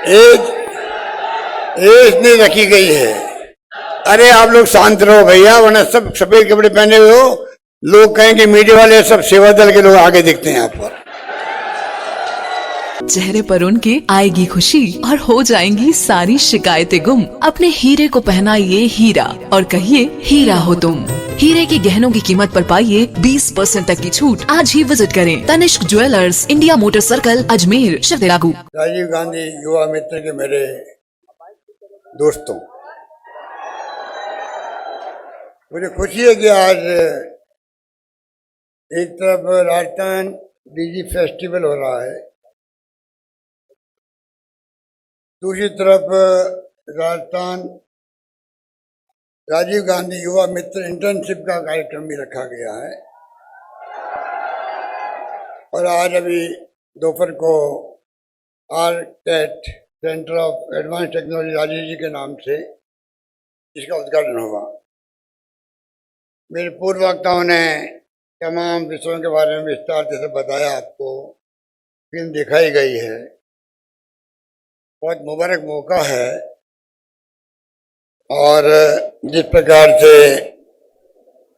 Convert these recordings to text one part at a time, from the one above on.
As as नहीं रखी गई है। अरे आप लोग शांत रहो भैया, वरना सब सफेद कपड़े पहने हुए हो, लोग कहेंगे मीडिया वाले सब सेवा दल के लोग आगे दिखते हैं यहाँ पर। चेहरे पर उनके आएगी खुशी और हो जाएंगी सारी शिकायतें गुम। अपने हीरे को पहनाइए हीरा और कहिए हीरा हो तुम। हीरे के गहनों की कीमत पर पाइए 20% तक की छूट। आज ही विजिट करें Tanishq jewellers, India motor circle, Ajmer, शिवतेरागू। राजीव गांधी युवा मित्र के मेरे दोस्तों, मुझे खुशी है कि आज एक तरफ राजस्थान डीजी फेस्टिवल हो रहा है, दूसरी तरफ राजस्थान राजीव गांधी युवा मित्र इंटर्नशिप का कार्यक्रम भी रखा गया है। और आज अभी दोपहर को आरटेट centre of advance technology Rajiv ji के नाम से इसका उद्घाटन हुआ। मेरे पूर्व वक्ताओं ने तमाम विषयों के बारे में विस्तार से बताया, आपको फिल्म दिखाई गई है। बहुत मुबारक मौका है और जिस प्रकार से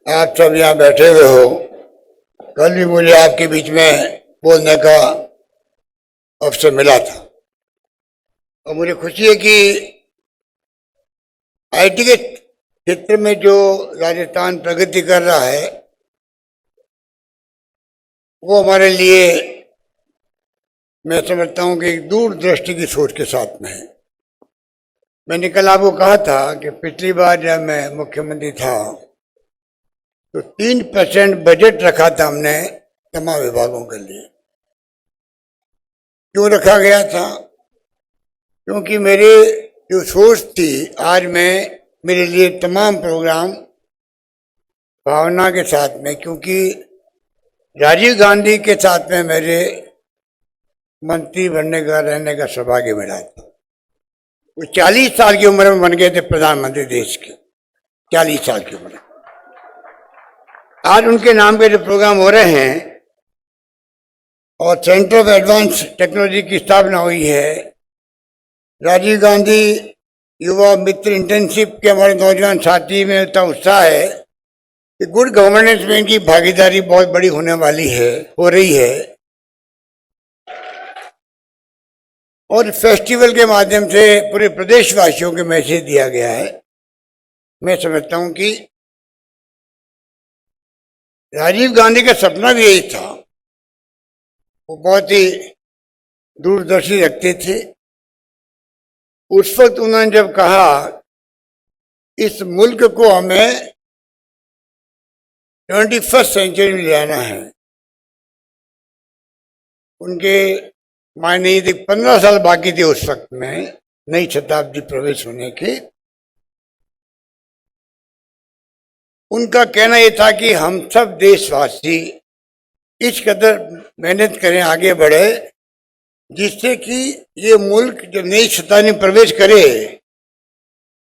आप सब यहाँ बैठे हुए हो, कल भी मुझे आपके बीच में बोलने का अवसर मिला था और मुझे खुशी है कि आईटी के क्षेत्र में जो राजस्थान प्रगति कर रहा है वो हमारे लिए, मैं समझता हूँ कि एक दूरदृष्टि की सोच के साथ में है। मैंने कल आपको कहा था कि पिछली बार जब मैं मुख्यमंत्री था तो 3% बजट रखा था हमने तमाम विभागों के लिए। क्यों रखा गया था? क्योंकि मेरी जो सोच थी, आज मैं मेरे लिए तमाम प्रोग्राम भावना के साथ में, क्योंकि राजीव गांधी के साथ में मेरे मंत्री बनने का, रहने का सौभाग्य मिला था। वो 40 साल की उम्र में बन गए थे प्रधानमंत्री देश के, 40 साल की उम्र। आज उनके नाम के जो प्रोग्राम हो रहे हैं और सेंटर ऑफ एडवांस टेक्नोलॉजी की स्थापना हुई है, राजीव गांधी युवा मित्र इंटर्नशिप के हमारे नौजवान साथी में इतना उत्साह है कि गुड गवर्नेंस में इनकी भागीदारी बहुत बड़ी होने वाली है, हो रही है। और फेस्टिवल के माध्यम से पूरे प्रदेशवासियों के मैसेज दिया गया है। मैं समझता हूं कि राजीव गांधी का सपना भी यही था। वो बहुत ही दूरदर्शी रखते थे। उस वक्त उन्होंने जब कहा इस मुल्क को हमें 21st सेंचुरी में ले आना है, उनके मायने ये 15 साल बाकी थे उस वक्त में नई शताब्दी प्रवेश होने के। उनका कहना यह था कि हम सब देशवासी इस कदर मेहनत करें, आगे बढ़े, जिससे कि ये मुल्क जब नई शताब्दी में प्रवेश करे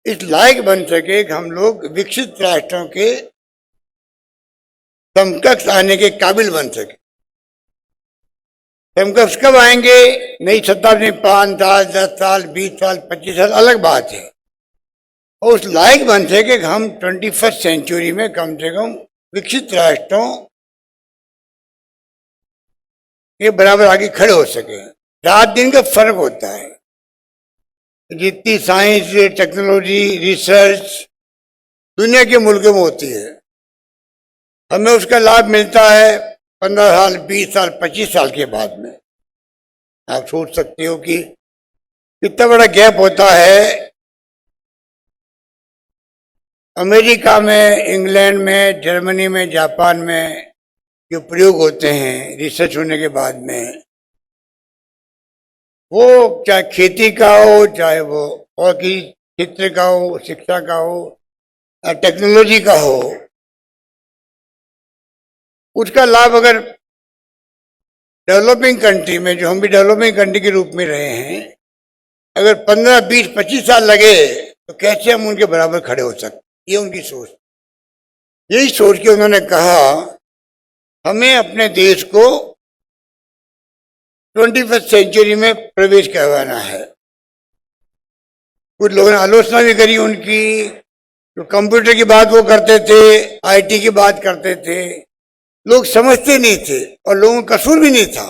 इस लायक बन सके कि हम लोग विकसित राष्ट्रों के समकक्ष आने के काबिल बन सके। समकक्ष कब आएंगे? नई शताब्दी में 5 साल, 10 साल, 20 साल, 25 साल, अलग बात है। और उस लायक बन सके कि हम 21st सेंचुरी में कम से कम विकसित राष्ट्रों के बराबर आगे खड़े हो सके। रात दिन का फर्क होता है। जितनी साइंस, टेक्नोलॉजी, रिसर्च दुनिया के मुल्कों में होती है, हमें उसका लाभ मिलता है 15 साल, 20 साल, 25 साल के बाद में। आप सोच सकते हो कि कितना बड़ा गैप होता है। अमेरिका में, इंग्लैंड में, जर्मनी में, जापान में जो प्रयोग होते हैं रिसर्च होने के बाद में, वो चाहे खेती का हो, चाहे वो और किसी क्षेत्र का हो, शिक्षा का हो, टेक्नोलॉजी का हो, उसका लाभ अगर डेवलपिंग कंट्री में, जो हम भी डेवलपिंग कंट्री के रूप में रहे हैं, अगर 15, 20, 25 साल लगे तो कैसे हम उनके बराबर खड़े हो सकते? ये उनकी सोच। यही सोच के उन्होंने कहा हमें अपने देश को 21st सेंचुरी में प्रवेश करवाना है। कुछ लोगों ने आलोचना भी करी उनकी, तो कंप्यूटर की बात वो करते थे, आईटी की बात करते थे। लोग समझते नहीं थे और लोगों का कसूर भी नहीं था।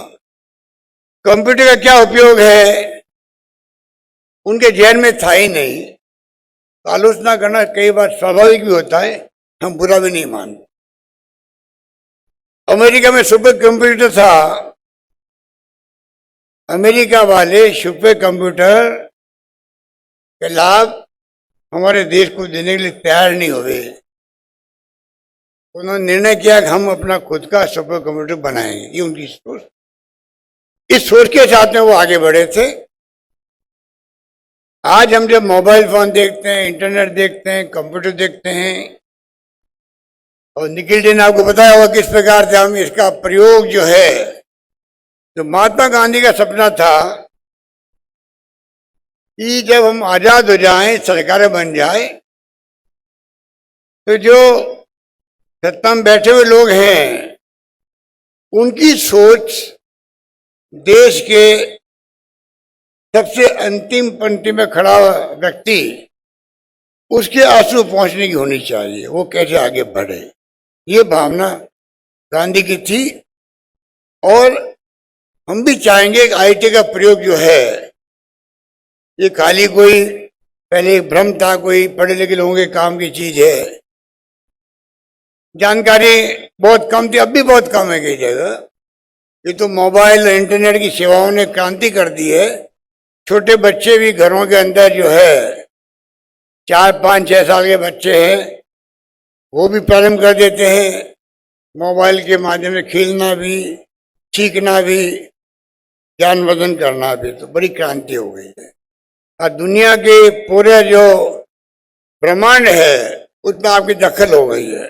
कंप्यूटर का क्या उपयोग है उनके जहन में था ही नहीं। तो आलोचना करना कई बार स्वाभाविक भी होता है, हम बुरा भी नहीं मानते। अमेरिका में सुपर कंप्यूटर था, अमेरिका वाले सुपर कंप्यूटर के लाभ हमारे देश को देने के लिए तैयार नहीं हुए। उन्होंने निर्णय किया कि हम अपना खुद का सुपर कंप्यूटर बनाएंगे। ये उनकी सोच, इस सोच के साथ में वो आगे बढ़े थे। आज हम जब मोबाइल फोन देखते हैं, इंटरनेट देखते हैं, कंप्यूटर देखते हैं, और निखिल जी ने आपको बताया होगा किस प्रकार से हम इसका प्रयोग जो है, जो महात्मा गांधी का सपना था कि जब हम आजाद हो जाएं, सरकारें बन जाए, तो जो सत्ता में बैठे हुए लोग हैं उनकी सोच देश के सबसे अंतिम पंक्ति में खड़ा व्यक्ति, उसके आंसू पहुंचने की होनी चाहिए, वो कैसे आगे बढ़े। ये भावना गांधी की थी। और हम भी चाहेंगे कि आईटी का प्रयोग जो है, ये खाली कोई पहले भ्रम था, कोई पढ़े लिखे लोगों के काम की चीज है। जानकारी बहुत कम थी, अब भी बहुत कम है कई जगह। ये तो मोबाइल इंटरनेट की सेवाओं ने क्रांति कर दी है। छोटे बच्चे भी घरों के अंदर जो है, 4, 5, 6 साल के बच्चे हैं, वो भी प्रारंभ कर देते हैं मोबाइल के माध्यम से खेलना भी, सीखना भी, ज्ञानवर्धन करना भी। तो बड़ी क्रांति हो गई है। और दुनिया के पूरे जो ब्रह्मांड है उसमें आपकी दखल हो गई है।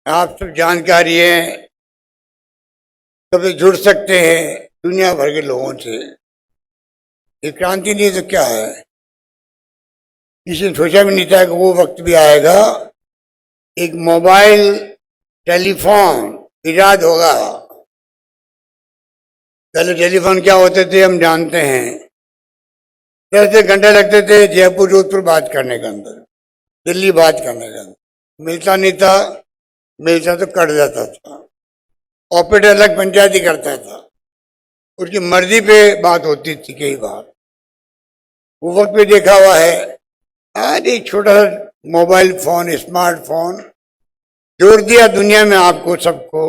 आप सब जानकारी है, सबसे जुड़ सकते हैं दुनिया भर के लोगों से। ये क्रांति नहीं तो क्या है। किसी ने सोचा भी नहीं था कि वो वक्त भी आएगा, एक मोबाइल टेलीफोन इजाद होगा। पहले टेलीफोन क्या होते थे हम जानते हैं, 10 घंटे लगते थे जयपुर जोधपुर बात करने के अंदर, दिल्ली बात करने के अंदर। मिलता नहीं था, मिलता तो कट जाता था। ऑपरेटर अलग पंचायती करता था, उसकी मर्जी पे बात होती थी कई बार। वो वक्त भी देखा हुआ है। आज एक छोटा सा मोबाइल फोन, स्मार्टफोन जोड़ दिया दुनिया में आपको सबको।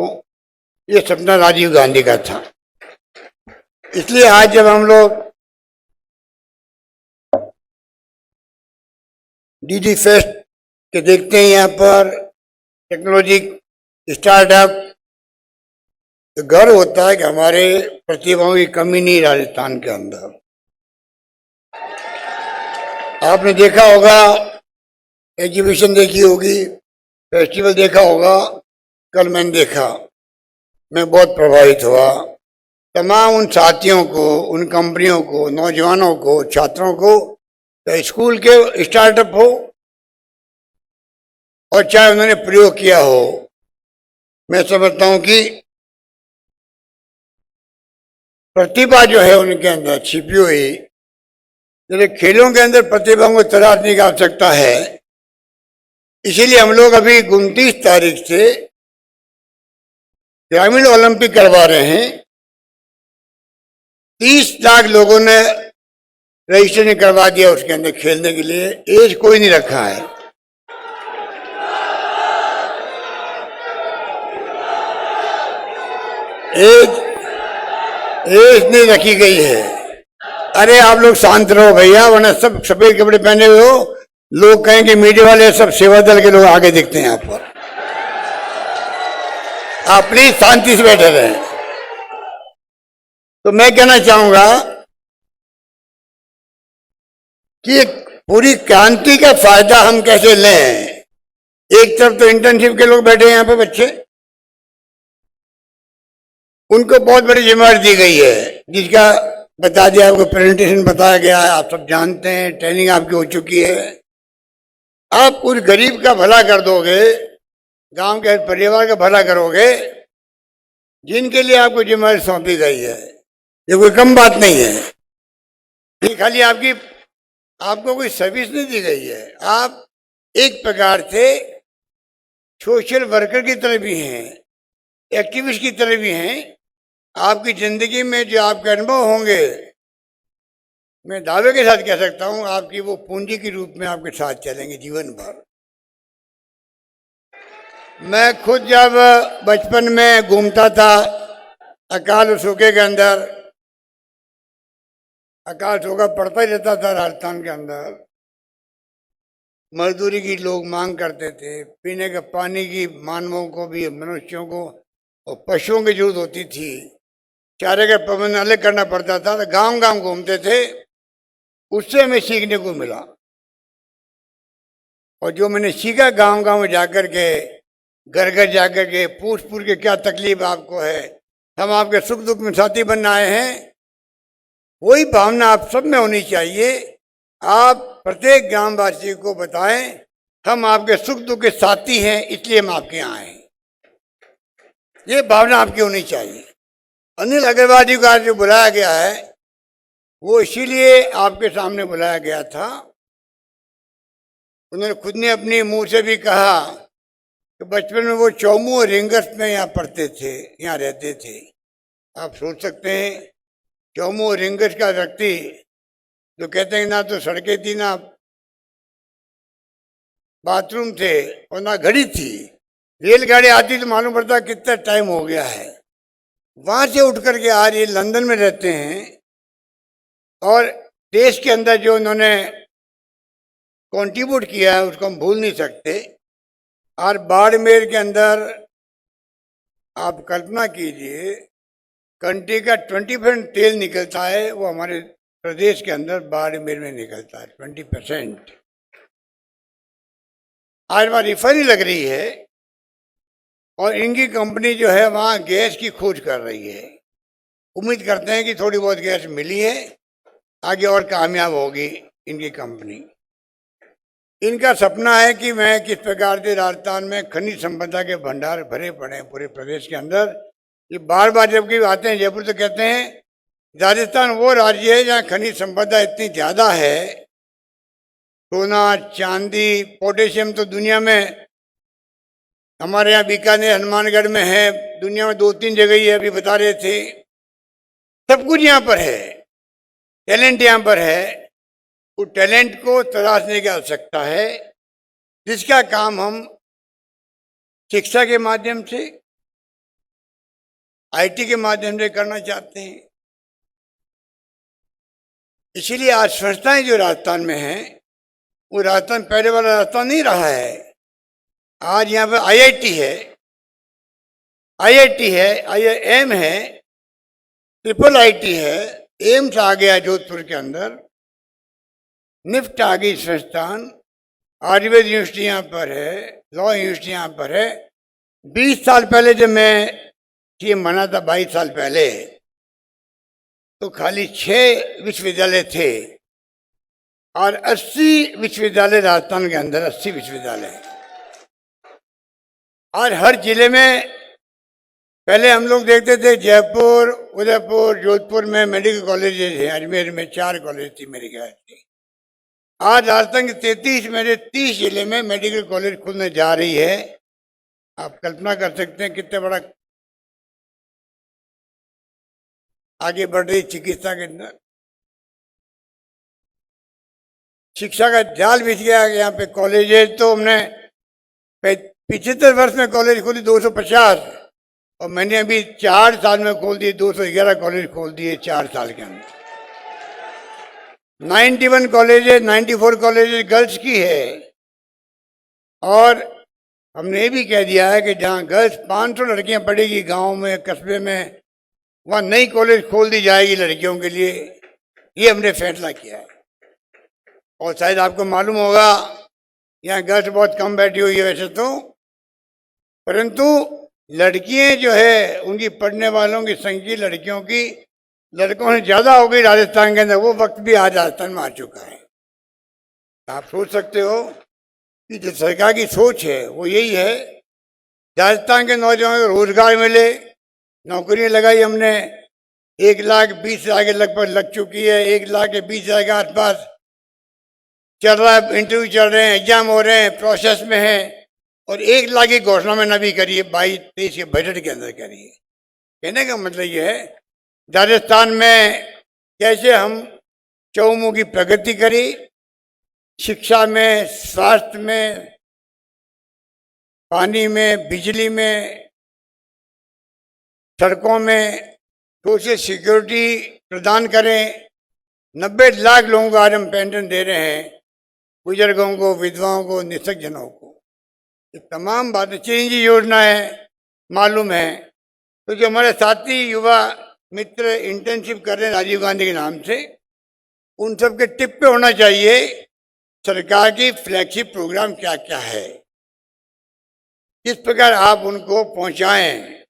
ये सपना राजीव गांधी का था। इसलिए आज जब हम लोग डीडी फेस्ट के देखते हैं यहाँ पर टेक्नोलॉजी स्टार्टअप, तो गर्व होता है कि हमारे प्रतिभाओं की कमी नहीं राजस्थान के अंदर। आपने देखा होगा, एग्जीबिशन देखी होगी, फेस्टिवल देखा होगा। कल मैंने देखा, मैं बहुत प्रभावित हुआ। तमाम उन साथियों को, उन कंपनियों को, नौजवानों को, छात्रों को, चाहे स्कूल के स्टार्टअप हो और चाहे उन्होंने प्रयोग किया हो, मैं समझता हूं कि प्रतिभा जो है उनके अंदर छिपी हुई, जैसे खेलों के अंदर प्रतिभाओं को तराशने की आवश्यकता है। इसीलिए हम लोग अभी 29 तारीख से ग्रामीण ओलंपिक करवा रहे हैं। 30 लाख लोगों ने रजिस्ट्रेशन करवा दिया उसके अंदर खेलने के लिए। एज कोई नहीं रखा है। एज नहीं रखी गई है। अरे आप लोग शांत रहो भैया, वरना सब सफेद कपड़े पहने हुए हो, लोग कहेंगे मीडिया वाले सब सेवा दल के लोग आगे दिखते हैं यहाँ पर। आप प्लीज शांति से बैठे रहें। तो मैं कहना चाहूंगा कि पूरी क्रांति का फायदा हम कैसे लें। एक तरफ तो इंटर्नशिप के लोग बैठे हैं यहाँ पे बच्चे, उनको बहुत बड़ी जिम्मेदारी दी गई है, जिसका बता दिया, आपको प्रेजेंटेशन बताया गया है, आप सब जानते हैं, ट्रेनिंग आपकी हो चुकी है। आप उस गरीब का भला कर दोगे, गांव के परिवार का भला करोगे, जिनके लिए आपको जिम्मेदारी सौंपी गई है। ये कोई कम बात नहीं है। ये खाली आपको कोई सर्विस नहीं दी गई है, आप एक प्रकार से सोशल वर्कर की तरह भी हैं, एक्टिविस्ट की तरह भी हैं। आपकी जिंदगी में जो आपके अनुभव होंगे, मैं दावे के साथ कह सकता हूं, आपकी वो पूंजी के रूप में आपके साथ चलेंगे जीवन भर। मैं खुद जब बचपन में घूमता था अकाल सूखे के अंदर, अकाल सूखा पड़ता ही रहता था राजस्थान के अंदर, मजदूरी की लोग मांग करते थे, पीने के पानी की मानवों को भी, मनुष्यों को और पशुओं की जरूरत होती थी, चारे का प्रबंधन अलग करना पड़ता था, तो गांव गांव घूमते थे। उससे हमें सीखने को मिला, और जो मैंने सीखा गांव गांव में जाकर के, घर घर जाकर के पूछ के क्या तकलीफ आपको है, हम आपके सुख दुख में साथी बनने आए हैं, वही भावना आप सब में होनी चाहिए। आप प्रत्येक ग्रामवासी को बताएं हम आपके सुख दुख के साथी हैं, इसलिए हम आपके यहाँ आए हैं। ये भावना आपकी होनी चाहिए। अनिल अग्रवाल जी को आज जो बुलाया गया है वो इसीलिए आपके सामने बुलाया गया था। उन्होंने खुद ने अपने मुंह से भी कहा कि बचपन में वो चौमू और रिंगस में यहाँ पढ़ते थे, यहाँ रहते थे। आप सोच सकते हैं चौमू और रिंगस का व्यक्ति जो कहते हैं ना तो सड़कें थी, ना बाथरूम थे और ना घड़ी थी, रेलगाड़ी आती तो मालूम पड़ता कितना टाइम हो गया है। वहां से उठ करके आज ये लंदन में रहते हैं, और देश के अंदर जो उन्होंने कंट्रीब्यूट किया है उसको हम भूल नहीं सकते। और बाड़मेर के अंदर आप कल्पना कीजिए, कंट्री का 20% तेल निकलता है, वो हमारे प्रदेश के अंदर बाड़मेर में निकलता है 20%। आज वहाँ रिफाइनरी लग रही है और इनकी कंपनी जो है वहाँ गैस की खोज कर रही है। उम्मीद करते हैं कि थोड़ी बहुत गैस मिली है, आगे और कामयाब होगी इनकी कंपनी। इनका सपना है कि मैं किस प्रकार से राजस्थान में खनिज संपदा के भंडार भरे पड़े हैं पूरे प्रदेश के अंदर। ये बार बार जबकि आते हैं जयपुर तो कहते हैं राजस्थान वो राज्य है जहाँ खनिज संपदा इतनी ज़्यादा है, सोना चांदी पोटेशियम तो दुनिया में, हमारे यहाँ बीकानेर हनुमानगढ़ में है, दुनिया में 2-3 जगह ही है, अभी बता रहे थे। सब कुछ यहाँ पर है, टैलेंट यहाँ पर है। उस टैलेंट को तराशने की आवश्यकता है, जिसका काम हम शिक्षा के माध्यम से, आईटी के माध्यम से करना चाहते हैं। इसीलिए आज संस्थाएं जो राजस्थान में हैं वो राजस्थान पहले वाला राजस्थान नहीं रहा है। आज यहाँ पर आईआईटी है, आईआईएम है, ट्रिपल आईटी है, एम्स आ गया जोधपुर के अंदर, निफ्ट आ गई संस्थान, आयुर्वेद यूनिवर्सिटी यहाँ पर है, लॉ यूनिवर्सिटी यहाँ पर है। 20 साल पहले जब मैं सीएम बना था, 22 साल पहले, तो खाली 6 विश्वविद्यालय थे और 80 विश्वविद्यालय राजस्थान के अंदर, 80 विश्वविद्यालय। और हर जिले में पहले हम लोग देखते थे जयपुर, उदयपुर, जोधपुर में मेडिकल कॉलेजेस हैं, अजमेर में 4 कॉलेज थी मेरे ख्याल से। आज राजस्थान के 33 में से 30 जिले में मेडिकल कॉलेज खुलने जा रही है। आप कल्पना कर सकते हैं कितने बड़ा आगे बढ़ रही चिकित्सा के अंदर। शिक्षा का जाल बिछ गया। यहाँ पे कॉलेजेस तो हमने 75 वर्ष में कॉलेज खोली 250, और मैंने अभी 4 साल में खोल दिए 211 कॉलेज खोल दिए 4 साल के अंदर। 91 कॉलेजेस, 94 कॉलेजेस गर्ल्स की है, और हमने ये भी कह दिया है कि जहाँ गर्ल्स 500 लड़कियां पढ़ेगी गांव में, कस्बे में, वहाँ नई कॉलेज खोल दी जाएगी लड़कियों के लिए। ये हमने फैसला किया है। और शायद आपको मालूम होगा यहाँ गर्ल्स बहुत कम बैठी हुई है वैसे तो, परंतु लड़कियां जो है उनकी पढ़ने वालों की संख्या लड़कियों की लड़कों से ज्यादा हो गई राजस्थान के अंदर। वो वक्त भी आज राजस्थान में आ चुका है। आप सोच सकते हो कि जो सरकार की सोच है वो यही है, राजस्थान के नौजवानों को रोजगार मिले, नौकरियां लगाई हमने, 1,20,000 के लगभग लग चुकी है। 1,20,000 के आसपास चल रहा है, इंटरव्यू चल रहे हैं, एग्जाम हो रहे हैं, प्रोसेस में है। और 1,00,000 की घोषणा में नबी करी है 22-23 के बजट के अंदर करी है। कहने का मतलब ये है राजस्थान में कैसे हम चहुमुखी प्रगति करी, शिक्षा में, स्वास्थ्य में, पानी में, बिजली में, सड़कों में, सोशल सिक्योरिटी प्रदान करें। 90 लाख लोगों को आज हम पेंशन दे रहे हैं, बुजुर्गों को, विधवाओं को, निःशक्तजनों को। ये तमाम बातें चिरंजीवी योजना है, मालूम है। तो जो हमारे साथी युवा मित्र इंटर्नशिप कर रहे हैं राजीव गांधी के नाम से, उन सब के टिप पे होना चाहिए सरकार की फ्लैगशिप प्रोग्राम क्या क्या है, किस प्रकार आप उनको पहुंचाएं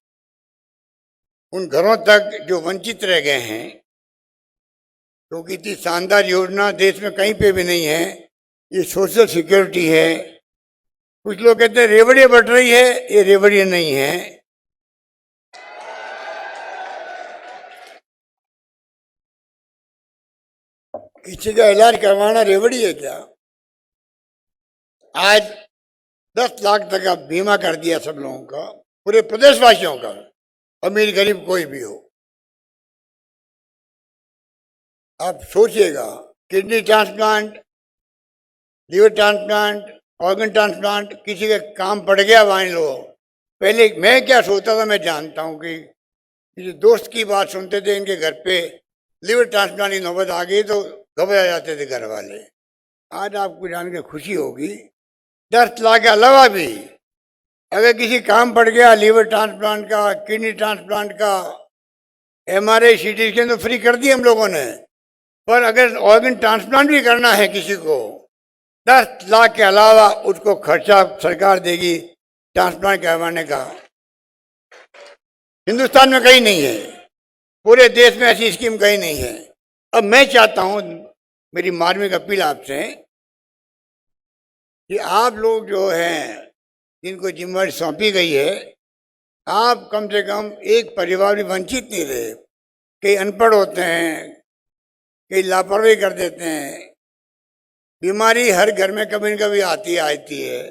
उन घरों तक जो वंचित रह गए हैं। क्योंकि इतनी शानदार योजना देश में कहीं पे भी नहीं है। ये सोशल सिक्योरिटी है। कुछ लोग कहते हैं रेवड़ियां बढ़ रही है, ये रेवड़ियां नहीं है। किसी का इलाज करवाना रेवड़ी है क्या? आज 10 लाख तक का बीमा कर दिया सब लोगों का, पूरे प्रदेशवासियों का, अमीर गरीब कोई भी हो। आप सोचिएगा, kidney transplant, liver transplant, organ transplant, किसी का काम पड़ गया मान लो। पहले मैं क्या सोचता था, मैं जानता हूं कि किसी दोस्त की बात सुनते थे, इनके घर पे लीवर ट्रांसप्लांट की नौबत आ गई तो घबरा जाते थे घर वाले। आज आपको जान के खुशी होगी 10 लाख के अलावा भी अगर किसी काम पड़ गया लीवर ट्रांसप्लांट का, किडनी ट्रांसप्लांट का, MRI CT स्कैन तो फ्री कर दिए हम लोगों ने। पर अगर ऑर्गन ट्रांसप्लांट भी करना है किसी को, 10 लाख के अलावा उसको खर्चा सरकार देगी ट्रांसप्लांट करवाने का। हिंदुस्तान में कहीं नहीं है, पूरे देश में ऐसी स्कीम कहीं नहीं है। अब मैं चाहता हूं, मेरी मार्मिक अपील आपसे कि आप लोग जो हैं जिनको जिम्मेदारी सौंपी गई है, आप कम से कम एक परिवार भी वंचित नहीं रहे। कई अनपढ़ होते हैं, कई लापरवाही कर देते हैं। बीमारी हर घर में कभी न कभी आती है।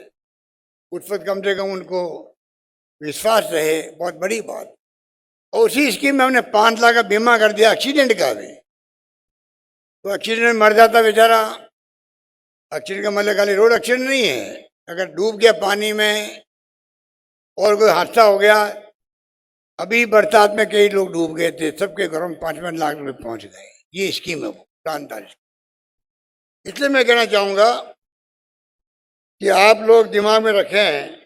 उस वक्त कम से कम उनको विश्वास रहे, बहुत बड़ी बात। और उसी स्कीम में हमने 5 लाख का बीमा कर दिया एक्सीडेंट का भी। तो एक्सीडेंट में मर जाता बेचारा। एक्सीडेंट का मतलब खाली रोड एक्सीडेंट नहीं है, अगर डूब गया पानी में और कोई हादसा हो गया। अभी बरसात में कई लोग डूब गए थे, सबके घरों में 5-5 लाख रुपए पहुंच गए। ये स्कीम है वो शानदार। इसलिए मैं कहना चाहूंगा कि आप लोग दिमाग में रखें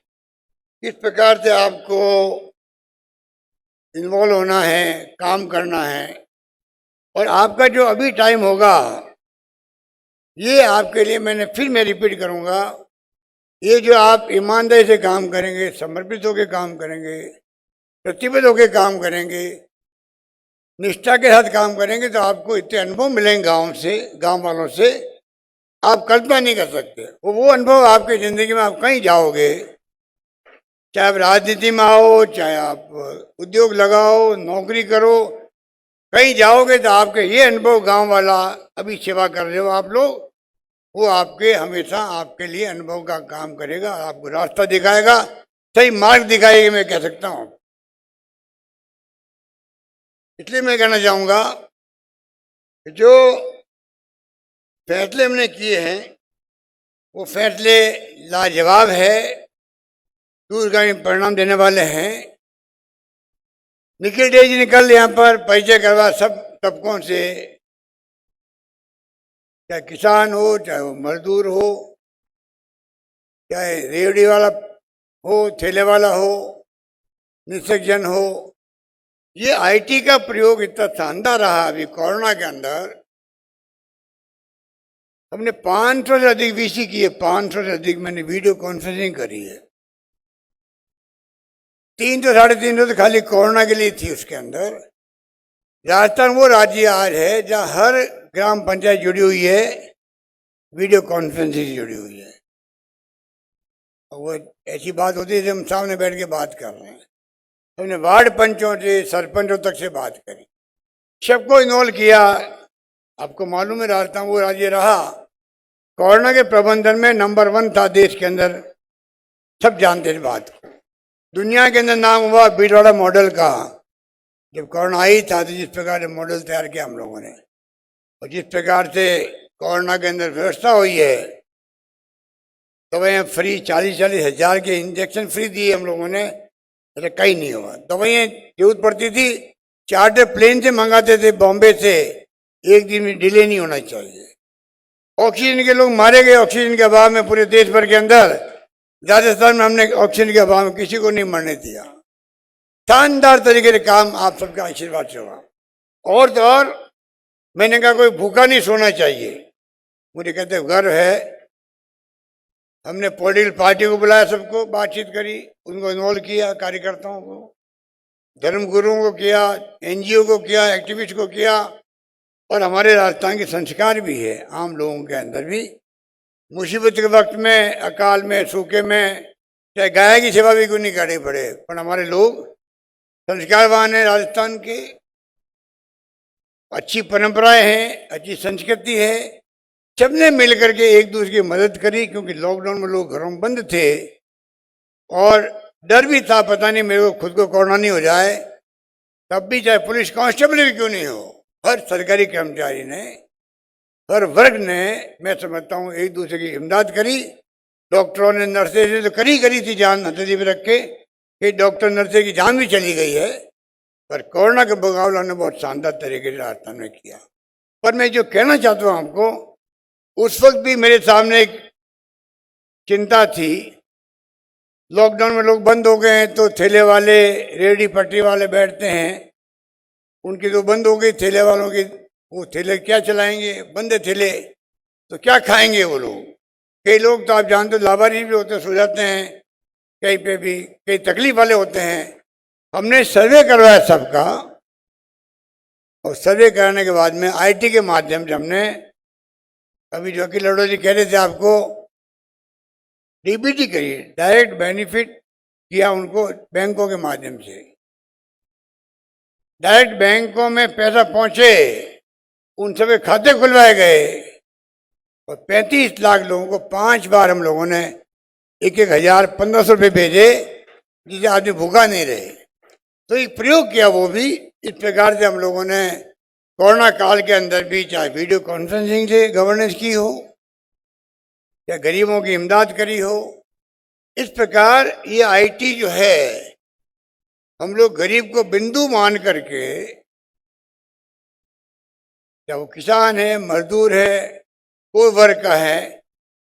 किस प्रकार से आपको इन्वॉल्व होना है, काम करना है। और आपका जो अभी टाइम होगा, ये आपके लिए, मैं रिपीट करूंगा, ये जो आप ईमानदारी से काम करेंगे, समर्पित होकर काम करेंगे, प्रतिबद्ध होकर काम करेंगे, निष्ठा के साथ काम करेंगे, तो आपको इतने अनुभव मिलेंगे गांव वालों से, आप कल्पना नहीं कर सकते। वो अनुभव आपकी जिंदगी में, आप कहीं जाओगे, चाहे आप राजनीति में आओ, चाहे आप उद्योग लगाओ, नौकरी करो, कहीं जाओगे तो आपके ये अनुभव, गांव वाला अभी सेवा कर रहे हो आप लोग, वो आपके हमेशा आपके लिए अनुभव का काम करेगा, आपको रास्ता दिखाएगा, सही मार्ग दिखाएगा, मैं कह सकता हूं। इसलिए मैं कहना चाहूंगा कि जो फैसले हमने किए हैं वो फैसले लाजवाब है, दूरगामी परिणाम देने वाले हैं। निखिल डे जी ने कल यहाँ पर परिचय करवा सब तबकों से, चाहे किसान हो, चाहे वो मजदूर हो, चाहे रेवड़ी वाला हो, ठेले वाला हो, निःशक्तजन हो। ये IT का प्रयोग इतना शानदार रहा। अभी कोरोना के अंदर हमने 500 से अधिक VC किए, 500 से अधिक मैंने वीडियो कॉन्फ्रेंसिंग करी है। 300-350 तो खाली कोरोना के लिए थी। उसके अंदर राजस्थान वो राज्य आज है जहां हर ग्राम पंचायत जुड़ी हुई है, वीडियो कॉन्फ्रेंसिंग जुड़ी हुई है। और वो ऐसी बात होती है जब हम सामने बैठ के बात कर रहे हैं। हमने वार्ड पंचों से सरपंचों तक से बात करी। सबको इन्वॉल्व किया। आपको मालूम है राजस्थान वो राज्य रहा कोरोना के प्रबंधन में नंबर 1 था देश के अंदर, सब जानते इस बात को। दुनिया के अंदर नाम हुआ भीलवाड़ा मॉडल का। जब कोरोना आई था तो जिस प्रकार से मॉडल तैयार किया हम लोगों ने, और जिस प्रकार से कोरोना के अंदर व्यवस्था हुई है, दवाइयाँ फ्री 40-40 हजार के इंजेक्शन फ्री दिए हम लोगों ने, ऐसा कहीं नहीं हुआ। दवाइयाँ जरूरत पड़ती थी चार्टर प्लेन से मंगाते थे बॉम्बे से, एक दिन में डिले नहीं होना चाहिए। ऑक्सीजन के लोग मारे गए ऑक्सीजन के अभाव में पूरे देश भर के अंदर। राजस्थान में हमने ऑक्सीजन के अभाव में किसी को नहीं मरने दिया। शानदार तरीके से काम आप सबका आशीर्वाद से हुआ। और तो और मैंने कहा कोई भूखा नहीं सोना चाहिए। मुझे कहते गर्व है, हमने पॉलिटिकल पार्टी को बुलाया, सबको बातचीत करी, उनको इन्वॉल्व किया, कार्यकर्ताओं को, धर्मगुरुओं को किया, एनजीओ को किया, एक्टिविस्ट को किया। और हमारे राजस्थान के संस्कार भी है आम लोगों के अंदर भी। मुसीबत के वक्त में, अकाल में, सूखे में, चाहे गाय की सेवा भी क्यों नहीं करनी पड़े, पर हमारे लोग संस्कारवान हैं। राजस्थान के अच्छी परंपराएं हैं, अच्छी संस्कृति है। सबने मिलकर के एक दूसरे की मदद करी, क्योंकि लॉकडाउन में लोग घरों में बंद थे और डर भी था, पता नहीं मेरे को खुद को कोरोना नहीं हो जाए। तब भी चाहे पुलिस कांस्टेबल भी क्यों नहीं हो, हर सरकारी कर्मचारी ने, हर वर्ग ने, मैं समझता हूँ एक दूसरे की इमदाद करी। डॉक्टरों ने, नर्सेज ने तो करी थी जान हथेली पे रख के, कि डॉक्टर नर्सेज की जान भी चली गई है, पर कोरोना के मुकाबला ने बहुत शानदार तरीके से राजस्थान में किया। पर मैं जो कहना चाहता हूँ आपको, उस वक्त भी मेरे सामने एक चिंता थी। लॉकडाउन में लोग बंद हो गए हैं तो ठेले वाले, रेहड़ी पटरी वाले बैठते हैं, उनकी तो बंद हो गई ठेले वालों की। वो ठेले क्या चलाएंगे, बंद है ठेले, तो क्या खाएंगे वो लोग। कई लोग तो आप जानते हो लाभार्थी भी होते, सो जाते हैं, कहीं पे भी कई तकलीफ वाले होते हैं। हमने सर्वे करवाया सबका, और सर्वे कराने के बाद में आईटी के माध्यम से हमने, अभी जो कि लड़ो जी कह रहे थे आपको, डीबीटी करिए, डायरेक्ट बेनिफिट किया उनको बैंकों के माध्यम से। डायरेक्ट बैंकों में पैसा पहुंचे, उन सबके खाते खुलवाए गए, और 35 लाख लोगों को 5 बार हम लोगों ने 1,000 1,500 रुपये भेजे, जिससे आदमी भूखा नहीं रहे। तो एक प्रयोग किया, वो भी इस प्रकार से हम लोगों ने कोरोना काल के अंदर भी, चाहे वीडियो कॉन्फ्रेंसिंग से गवर्नेंस की हो या गरीबों की इमदाद करी हो। इस प्रकार ये आईटी जो है, हम लोग गरीब को बिंदु मान करके, चाहे वो किसान है, मजदूर है, कोई वर्ग का है,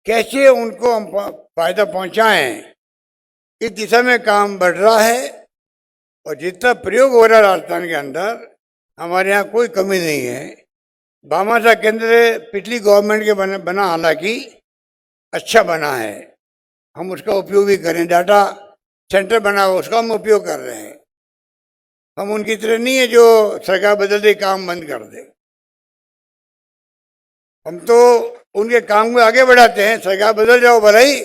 कैसे उनको हम फायदा पहुंचाएं, इस दिशा में काम बढ़ रहा है। और जितना प्रयोग हो रहा है राजस्थान के अंदर, हमारे यहाँ कोई कमी नहीं है। भामाशाह केंद्र पिछली गवर्नमेंट के बना हालांकि अच्छा बना है, हम उसका उपयोग भी करें। डाटा सेंटर बना हुआ, उसका हम उपयोग कर रहे हैं। हम उनकी तरह नहीं है जो सरकार बदल दे काम बंद कर दे। हम तो उनके काम को आगे बढ़ाते हैं। सरकार बदल जाओ भलाई,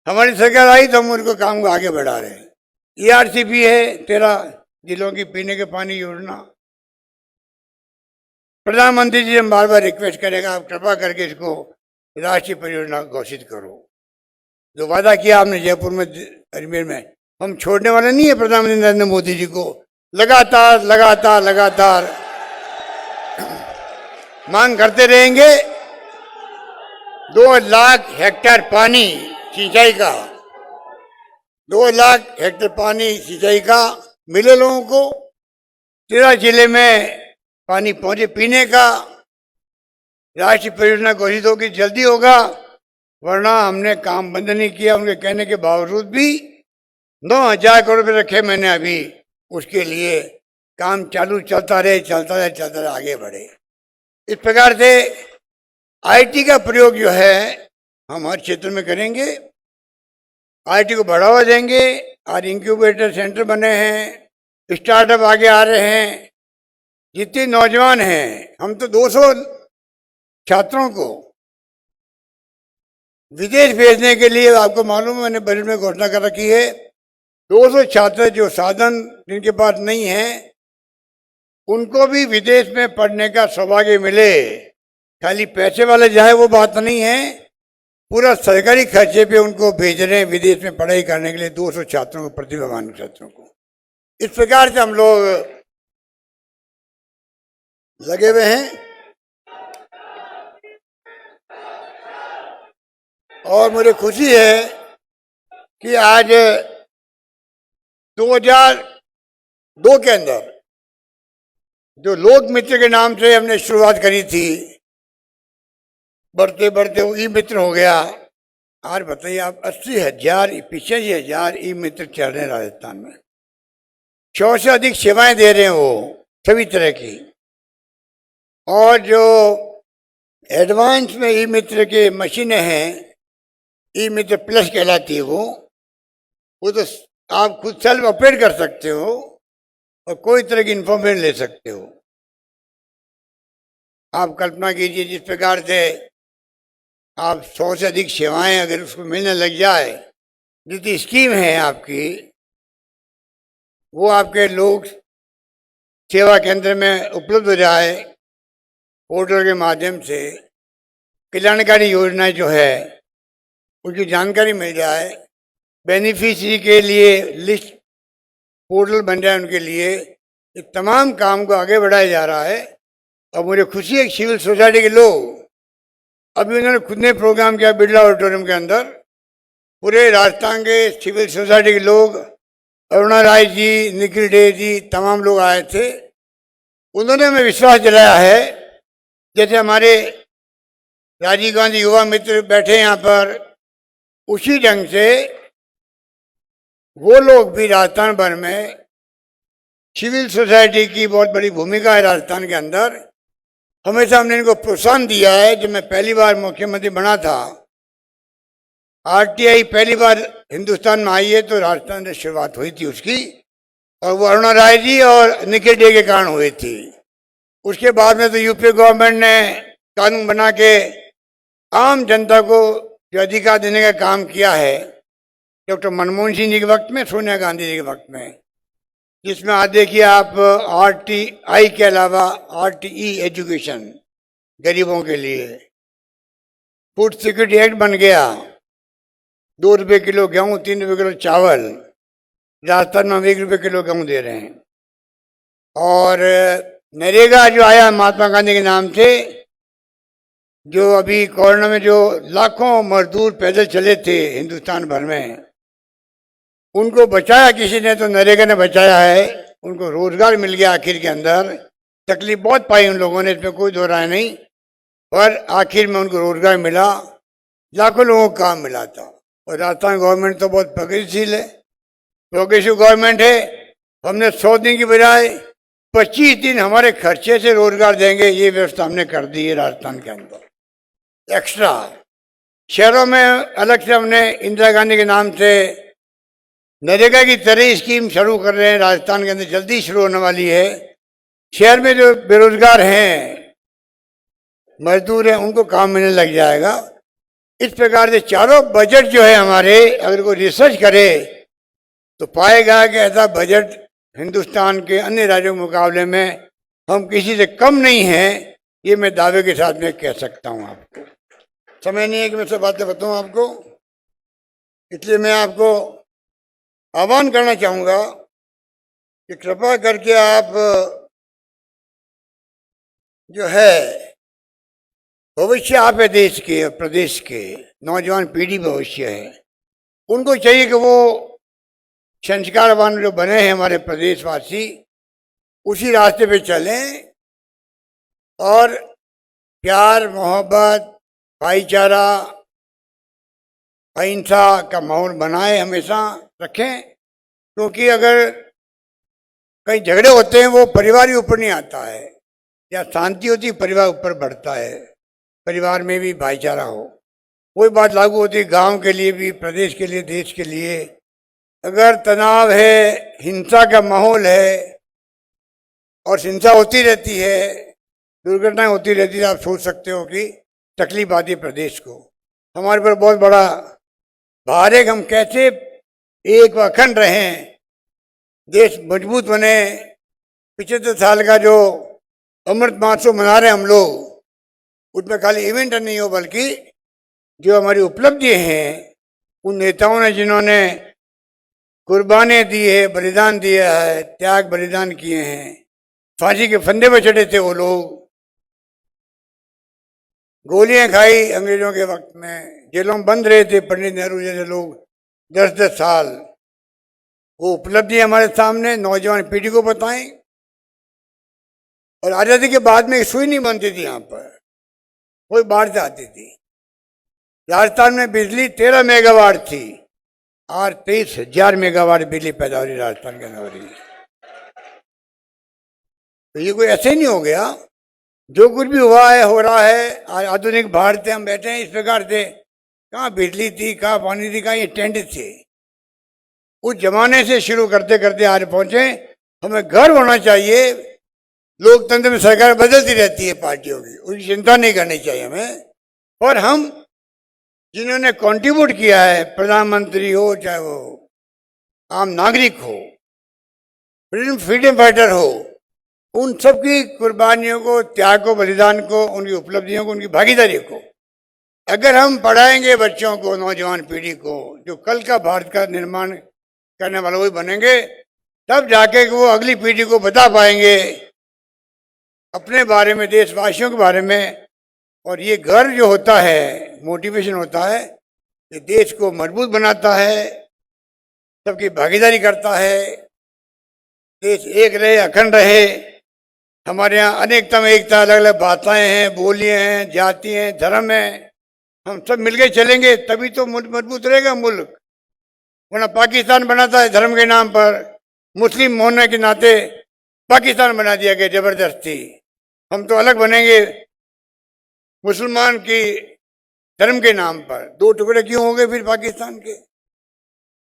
हमारी सरकार आई तो हम उनको काम को आगे बढ़ा रहे हैं। ERCP है 13 जिलों की पीने के पानी योजना। प्रधानमंत्री जी हम बार बार रिक्वेस्ट करेगा, आप कृपा करके इसको राष्ट्रीय परियोजना घोषित करो। जो वादा किया आपने जयपुर में, अजमेर में, हम छोड़ने वाले नहीं है प्रधानमंत्री नरेंद्र मोदी जी को। लगातार लगातार लगातार मांग करते रहेंगे। 2 लाख हेक्टेयर पानी सिंचाई का, 2 लाख हेक्टेयर पानी सिंचाई का मिले लोगों को। 13 जिले में पानी पहुंचे पीने का। राष्ट्रीय परियोजना घोषित होगी, जल्दी होगा, वरना हमने काम बंद नहीं किया। उनके कहने के बावजूद भी 9,000 करोड़ रुपये रखे मैंने अभी, उसके लिए काम चालू, चलता रहे, आगे बढ़े। इस प्रकार से आईटी का प्रयोग जो है हम हर क्षेत्र में करेंगे। आईटी को बढ़ावा देंगे। आज इंक्यूबेटर सेंटर बने हैं, स्टार्टअप आगे आ रहे हैं। जितने नौजवान हैं, हम तो 200 छात्रों को विदेश भेजने के लिए, आपको मालूम है मैंने बजट में घोषणा कर रखी है, 200 छात्र जो साधन जिनके पास नहीं है, उनको भी विदेश में पढ़ने का सौभाग्य मिले। खाली पैसे वाले जाए वो बात नहीं है, पूरा सरकारी खर्चे पे उनको भेज रहे हैं विदेश में पढ़ाई करने के लिए 200 छात्रों को, प्रतिभावान छात्रों को। इस प्रकार से हम लोग लगे हुए हैं और मुझे खुशी है कि आज 2002 के अंदर जो लोक मित्र के नाम से हमने शुरुआत करी थी, बढ़ते बढ़ते वो ई मित्र हो गया। आज बताइए आप 80,000 85,000 ई मित्र चल रहे हैं राजस्थान में। 100 से अधिक सेवाएं दे रहे हैं वो सभी तरह की। और जो एडवांस में ई मित्र के मशीनें हैं, ई मित्र प्लस कहलाती है वो तो आप खुद सेल्फ ऑपरेट कर सकते हो और कोई तरह की इंफॉर्मेशन ले सकते हो। आप कल्पना कीजिए जिस प्रकार से आप 100 से अधिक सेवाएं अगर उसको मिलने लग जाए, जितनी स्कीम है आपकी, वो आपके लोग सेवा केंद्र में उपलब्ध हो जाए, पोर्टल के माध्यम से कल्याणकारी योजनाएं जो है उसकी जानकारी मिल जाए, बेनिफिशियरी के लिए लिस्ट पोर्टल बन जाए उनके लिए, ये तमाम काम को आगे बढ़ाया जा रहा है। और मुझे खुशी है कि सिविल सोसाइटी के लोग अभी उन्होंने खुद ने प्रोग्राम किया बिरला ऑडिटोरियम के अंदर। पूरे राजस्थान के सिविल सोसाइटी के लोग, अरुणा राय जी, निखिल डे जी, तमाम लोग आए थे। उन्होंने हमें विश्वास दिलाया है, जैसे हमारे राजीव गांधी युवा मित्र बैठे यहाँ पर, उसी ढंग से वो लोग भी राजस्थान भर में, सिविल सोसाइटी की बहुत बड़ी भूमिका है राजस्थान के अंदर। हमेशा हमने इनको प्रोत्साहन दिया है। जब मैं पहली बार मुख्यमंत्री बना था, आरटीआई पहली बार हिंदुस्तान में आई है तो राजस्थान से शुरुआत हुई थी उसकी, और वो अरुणा राय जी और निखिल डे के कारण हुई थी। उसके बाद में तो यूपी गवर्नमेंट ने कानून बना के आम जनता को जो अधिकार देने का काम किया है, डॉक्टर मनमोहन सिंह जी के वक्त में, सोनिया गांधी जी के वक्त में, जिसमें आज देखिए आप आरटीआई के अलावा आरटीई एजुकेशन गरीबों के लिए, फूड सिक्योरिटी एक्ट बन गया, 2 रुपये किलो गेहूँ, 3 रुपये किलो चावल। राजस्थान में हम 1 रुपये किलो गेहूँ दे रहे हैं। और नरेगा जो आया महात्मा गांधी के नाम से, जो अभी कोरोना में जो लाखों मजदूर पैदल चले थे हिंदुस्तान भर में, उनको बचाया किसी ने, तो नरेगा ने बचाया है। उनको रोजगार मिल गया आखिर के अंदर। तकलीफ बहुत पाई उन लोगों ने, इसमें कोई दो राय नहीं, पर आखिर में उनको रोजगार मिला, लाखों लोगों को काम मिला था। और राजस्थान गवर्नमेंट तो बहुत प्रगतिशील है, प्रोग्रेसिव गवर्नमेंट है। हमने 100 दिन की बजाय 25 दिन हमारे खर्चे से रोजगार देंगे, ये व्यवस्था हमने कर दी है राजस्थान के अंदर। एक्स्ट्रा शहरों में अलग से हमने इंदिरा गांधी के नाम से नरेगा की तरह स्कीम शुरू कर रहे हैं राजस्थान के अंदर, जल्दी शुरू होने वाली है। शहर में जो बेरोजगार हैं, मजदूर हैं, उनको काम मिलने लग जाएगा। इस प्रकार से चारों बजट जो है हमारे, अगर कोई रिसर्च करे तो पाएगा कि ऐसा बजट हिंदुस्तान के अन्य राज्यों के मुकाबले में हम किसी से कम नहीं हैं, ये मैं दावे के साथ में कह सकता हूँ आपको। समय नहीं है कि मैं सब बातें बताऊँ आपको, इसलिए मैं आपको आह्वान करना चाहूँगा कि कृपा करके आप जो है भविष्य आप है देश के और प्रदेश के, नौजवान पीढ़ी भविष्य है, उनको चाहिए कि वो संस्कारवान जो बने हैं हमारे प्रदेशवासी, उसी रास्ते पे चलें और प्यार, मोहब्बत, भाईचारा, अहिंसा का माहौल बनाए, हमेशा रखें। क्योंकि अगर कहीं झगड़े होते हैं वो परिवार के ऊपर नहीं आता है, या शांति होती है परिवार ऊपर बढ़ता है। परिवार में भी भाईचारा हो, वही बात लागू होती है गांव के लिए भी, प्रदेश के लिए, देश के लिए। अगर तनाव है, हिंसा का माहौल है और हिंसा होती रहती है, दुर्घटनाएं होती रहती है, आप सोच सकते हो कि तकलीफ आती है प्रदेश को। हमारे पर बहुत बड़ा भार है कि हम कैसे एक व अखंड रहें, देश मजबूत बने, 75 साल का जो अमृत महोत्सव मना रहे हैं हम लोग, उसमें खाली इवेंट नहीं हो बल्कि जो हमारी उपलब्धि हैं उन नेताओं ने जिन्होंने कुर्बानी दी है, बलिदान दिया है, त्याग बलिदान किए हैं, फांसी के फंदे पर चढ़े थे वो लोग, गोलियां खाई अंग्रेजों के वक्त में, जेलों में बंद रहे थे पंडित नेहरू जैसे लोग 10-10 साल। वो उपलब्धि हमारे सामने नौजवान पीढ़ी को बताएं। और आजादी के बाद में सुई नहीं बनती थी, यहाँ पर कोई बाढ़ से आती थी। राजस्थान में बिजली 13 मेगावाट थी, आज 23,000 मेगावाट बिजली पैदा हो रही राजस्थान के अंदर हो रही। तो ये कोई ऐसे ही नहीं हो गया, जो कुछ भी हुआ है हो रहा है। आज आधुनिक भारत से हम बैठे हैं इस प्रकार से, कहाँ बिजली थी, कहाँ पानी थी, कहाँ ये टेंट थे। उस जमाने से शुरू करते करते आज पहुंचे। हमें गर्व होना चाहिए। लोकतंत्र में सरकार बदलती रहती है पार्टियों की, उसकी चिंता नहीं करनी चाहिए हमें। और हम जिन्होंने कंट्रीब्यूट किया है, प्रधानमंत्री हो चाहे वो आम नागरिक हो, फ्रीडम फाइटर हो, उन सब की कुर्बानियों को, त्याग को, बलिदान को, उनकी उपलब्धियों को, उनकी भागीदारी को अगर हम पढ़ाएंगे बच्चों को, नौजवान पीढ़ी को, जो कल का भारत का निर्माण करने वाले वही बनेंगे, तब जाके वो अगली पीढ़ी को बता पाएंगे अपने बारे में, देशवासियों के बारे में। और ये गर्व जो होता है, मोटिवेशन होता है, ये देश को मजबूत बनाता है, सबकी भागीदारी करता है, देश एक रहे, अखंड रहे। हमारे यहाँ अनेकता में एकता, अलग अलग भाषाएं हैं, बोलियां हैं, जाति हैं, धर्म हैं, हम सब मिलके चलेंगे तभी तो मजबूत रहेगा मुल्क। वरना पाकिस्तान बना था धर्म के नाम पर, मुस्लिम होने के नाते पाकिस्तान बना दिया गया जबरदस्ती। हम तो अलग बनेंगे मुसलमान की धर्म के नाम पर। 2 टुकड़े क्यों हो गए फिर पाकिस्तान के?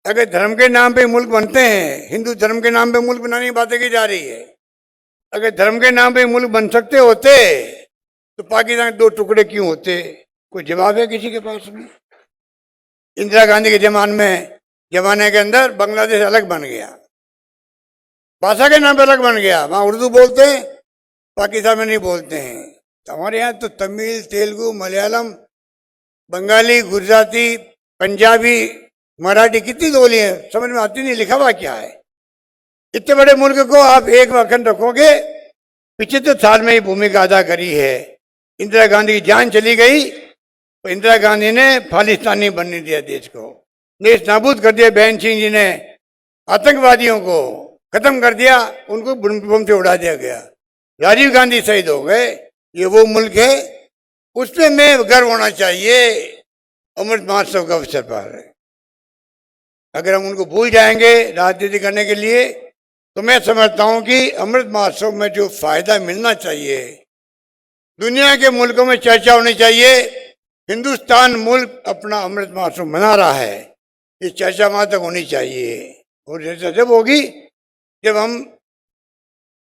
अगर धर्म के नाम पे मुल्क बनते हैं, हिंदू धर्म के नाम पे मुल्क बनाने की बातें की जा रही है, अगर धर्म के नाम पे मुल्क बन सकते होते तो पाकिस्तान 2 टुकड़े क्यों होते? कोई जवाब है किसी के पास में? इंदिरा गांधी के जमाने के अंदर बांग्लादेश अलग बन गया, भाषा के नाम पे अलग बन गया। वहां उर्दू बोलते हैं, पाकिस्तान में नहीं बोलते हैं। तो हमारे यहाँ तो तमिल, तेलुगु, मलयालम, बंगाली, गुजराती, पंजाबी, मराठी कितनी बोली है, समझ में आती नहीं लिखा हुआ क्या है। इतने बड़े मुल्क को आप एक अखंड रखोगे। 75 साल में ही भूमिका अदा करी है। इंदिरा गांधी की जान चली गई तो इंदिरा गांधी ने खालिस्तानी बनने दिया, देश को नेश नाबूद कर दिया। बहन सिंह जी ने आतंकवादियों को खत्म कर दिया, उनको बम से उड़ा दिया गया। राजीव गांधी शहीद हो गए। ये वो मुल्क है, उसमें में गर्व होना चाहिए अमृत महोत्सव के अवसर पर। अगर हम उनको भूल जाएंगे राजनीति करने के लिए, तो मैं समझता हूं कि अमृत महोत्सव में जो फायदा मिलना चाहिए, दुनिया के मुल्कों में चर्चा होनी चाहिए। हिंदुस्तान मुल्क अपना अमृत महोत्सव मना रहा है, ये चर्चा वहां तक होनी चाहिए। और चर्चा जब होगी जब हम,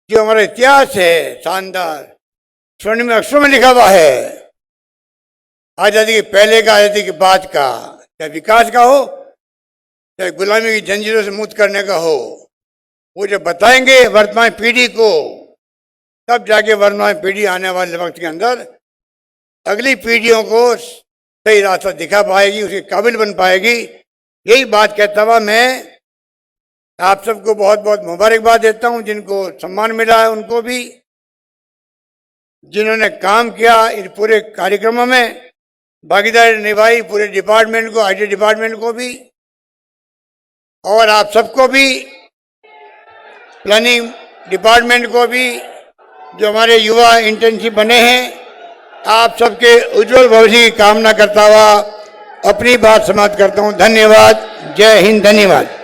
जो हमारा इतिहास है शानदार, स्वर्णिम अक्षरों में लिखा हुआ है, आजादी के पहले का, आजादी के बाद का, चाहे विकास का हो, चाहे गुलामी की जंजीरों से मुक्त करने का हो, वो जब बताएंगे वर्तमान पीढ़ी को, तब जाके वर्तमान पीढ़ी आने वाले वक्त के अंदर अगली पीढ़ियों को सही रास्ता दिखा पाएगी, उसके काबिल बन पाएगी। यही बात कहता हुआ मैं आप सबको बहुत बहुत मुबारकबाद देता हूं। जिनको सम्मान मिला है उनको भी, जिन्होंने काम किया इन पूरे कार्यक्रमों में भागीदारी निभाई, पूरे डिपार्टमेंट को, IT डिपार्टमेंट को भी, और आप सबको भी, प्लानिंग डिपार्टमेंट को भी, जो हमारे युवा इंटर्नशिप बने हैं, आप सबके उज्जवल भविष्य की कामना करता हुआ अपनी बात समाप्त करता हूं। धन्यवाद। जय हिंद। धन्यवाद।